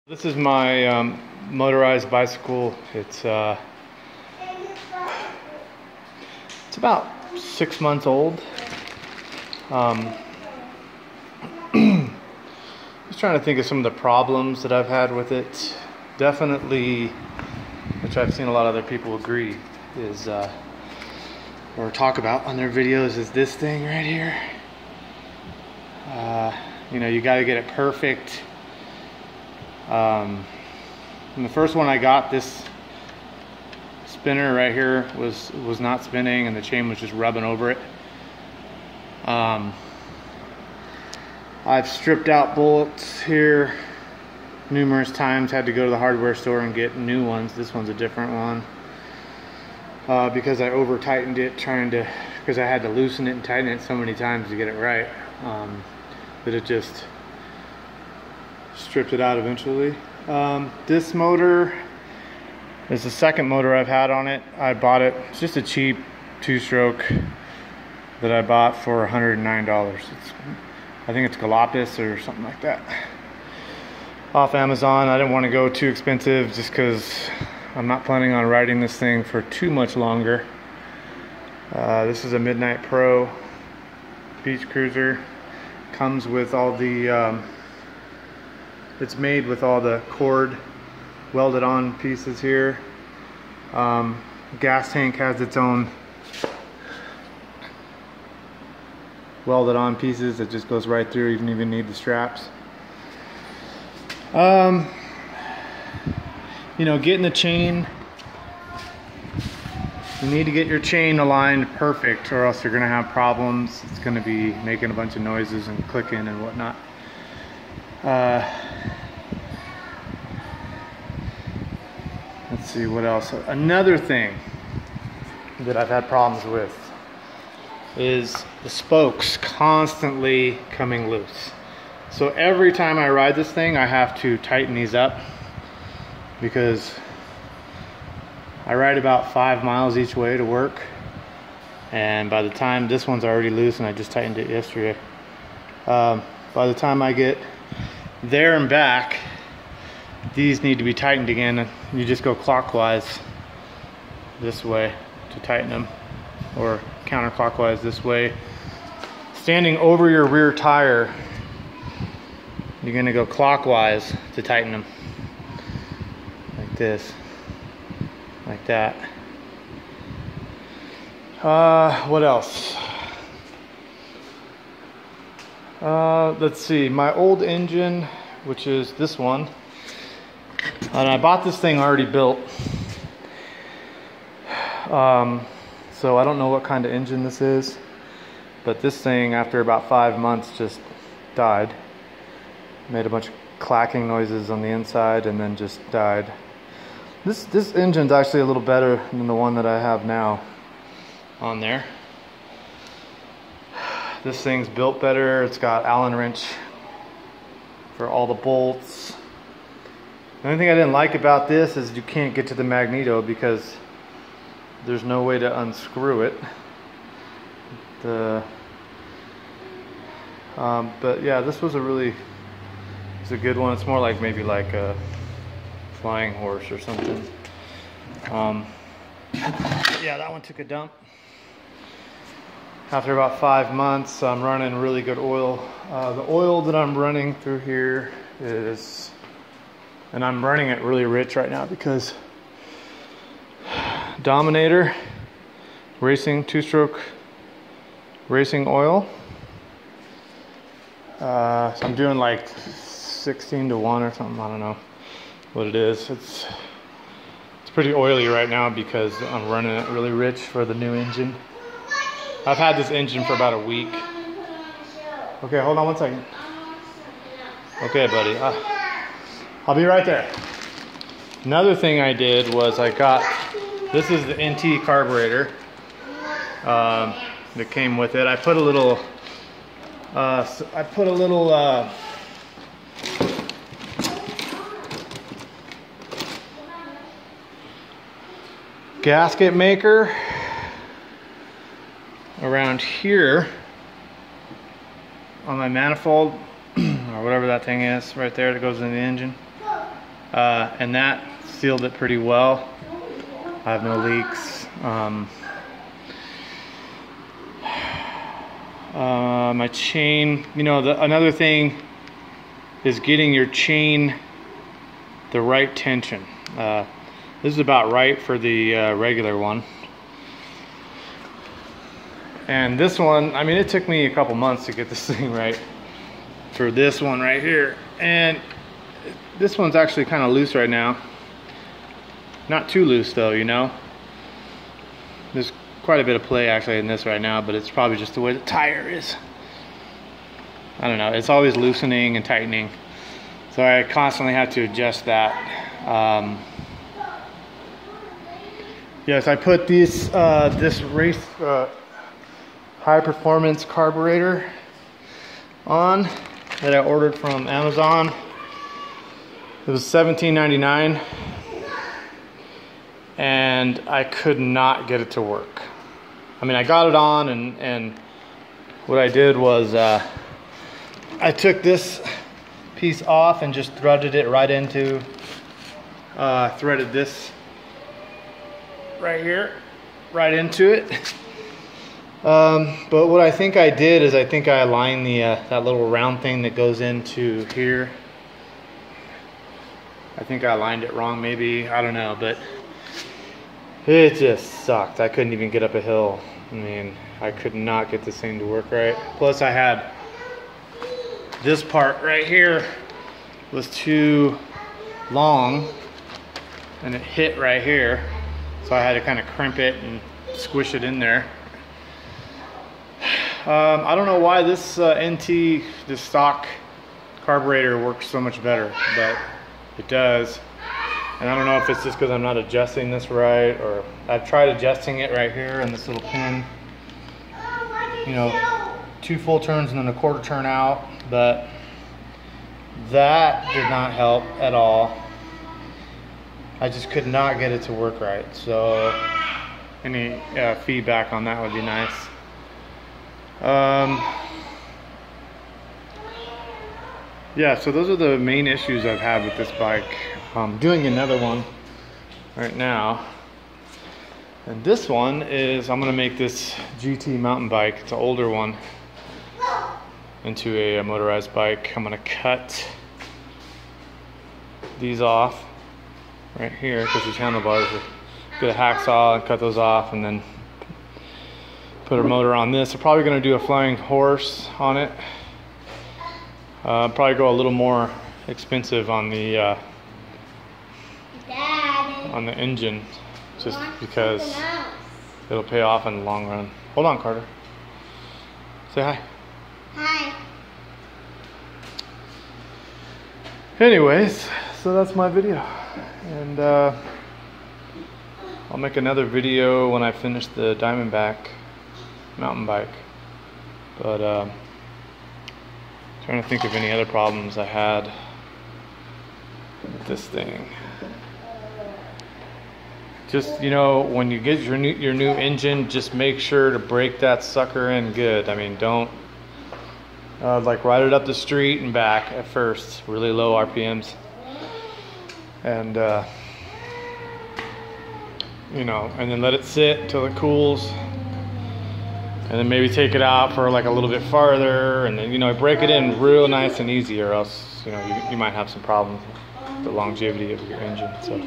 This is my motorized bicycle. It's about 6 months old. Just trying to think of some of the problems that I've had with it. Definitely, which I've seen a lot of other people agree, is or talk about on their videos, is this thing right here. You know, you got to get it perfect. And the first one I got, this spinner right here was not spinning, and the chain was just rubbing over it. I've stripped out bolts here numerous times, had to go to the hardware store and get new ones. This one's a different one because I over tightened it because I had to loosen it and tighten it so many times to get it right, that it just stripped it out eventually. This motor is the second motor I've had on it. I bought it, it's just a cheap 2-stroke that I bought for $109. I think it's Galapagos or something like that, off Amazon. I didn't want to go too expensive just because I'm not planning on riding this thing for too much longer. This is a Midnight Pro beach cruiser. Comes with all the it's made with all the cord welded on pieces here. Gas tank has its own welded on pieces that just goes right through. You don't even need the straps. You know, getting the chain, you need to get your chain aligned perfect, or else you're gonna have problems. It's gonna be making a bunch of noises and clicking and whatnot. Let's see what else. Another thing that I've had problems with is the spokes constantly coming loose. So every time I ride this thing, I have to tighten these up because I ride about 5 miles each way to work, and by the time this one's already loose, and I just tightened it yesterday, by the time I get there and back, these need to be tightened again. You just go clockwise this way to tighten them, or counterclockwise this way. Standing over your rear tire, you're gonna go clockwise to tighten them, like this, like that. What else? Let's see, my old engine, which is this one, and I bought this thing already built, so I don't know what kind of engine this is, but this thing, after about 5 months, just died. Made a bunch of clacking noises on the inside and then just died. This engine's actually a little better than the one that I have now on there. This thing's built better. It's got Allen wrench for all the bolts. The only thing I didn't like about this is you can't get to the magneto because there's no way to unscrew it. But yeah, this was it's a good one. It's more like maybe like a flying horse or something. Yeah, that one took a dump. After about 5 months, I'm running really good oil. The oil that I'm running through here is, and I'm running it really rich right now because Dominator Racing 2-stroke racing oil. So I'm doing like 16 to 1 or something. I don't know what it is. It's pretty oily right now because I'm running it really rich for the new engine. I've had this engine for about a week. Okay, hold on 1 second. Okay, buddy. I'll be right there. Another thing I did was this is the NT carburetor that came with it. I put a little gasket maker around here on my manifold, or whatever that thing is right there that goes in the engine. and that sealed it pretty well. I have no leaks. My chain, you know, another thing is getting your chain the right tension. This is about right for the regular one. And this one, I mean, it took me a couple months to get this thing right for this one right here. And this one's actually kind of loose right now. Not too loose though, you know. There's quite a bit of play actually in this right now, but it's probably just the way the tire is. I don't know, it's always loosening and tightening. So I constantly have to adjust that. Yes, I put this race high performance carburetor on that I ordered from Amazon. It was $17.99 and I could not get it to work. I mean, I got it on, and what I did was I took this piece off and just threaded it right into, threaded this right here, right into it. But what I think I did is I think I aligned the that little round thing that goes into here. I think I aligned it wrong, maybe, I don't know, but it just sucked. I couldn't even get up a hill. I mean, I could not get this thing to work right. Plus I had this part right here was too long and it hit right here. So I had to kind of crimp it and squish it in there. I don't know why this NT, this stock carburetor works so much better, but it does. And I don't know if it's just because I'm not adjusting this right, or I've tried adjusting it right here in this little pin. You know, 2 full turns and then a quarter turn out, but that did not help at all. I just could not get it to work right. So any feedback on that would be nice. Yeah, so those are the main issues I've had with this bike. I'm doing another one right now, and this one is, I'm gonna make this GT mountain bike, it's an older one, into a motorized bike. I'm gonna cut these off right here because these handlebars are, get a hacksaw and cut those off, and then put a motor on this. I'm probably gonna do a flying horse on it. Probably go a little more expensive on the engine, just because it'll pay off in the long run. Hold on, Carter. Say hi. Hi. Anyways, so that's my video, and I'll make another video when I finish the Diamondback mountain bike. But trying to think of any other problems I had with this thing. Just, you know, when you get your new engine, just make sure to break that sucker in good. I mean, don't like ride it up the street and back at first, really low RPMs, and you know, and then let it sit till it cools, and then maybe take it out for like a little bit farther, and then, you know, break it in real nice and easy, or else, you know, you might have some problems with the longevity of your engine. So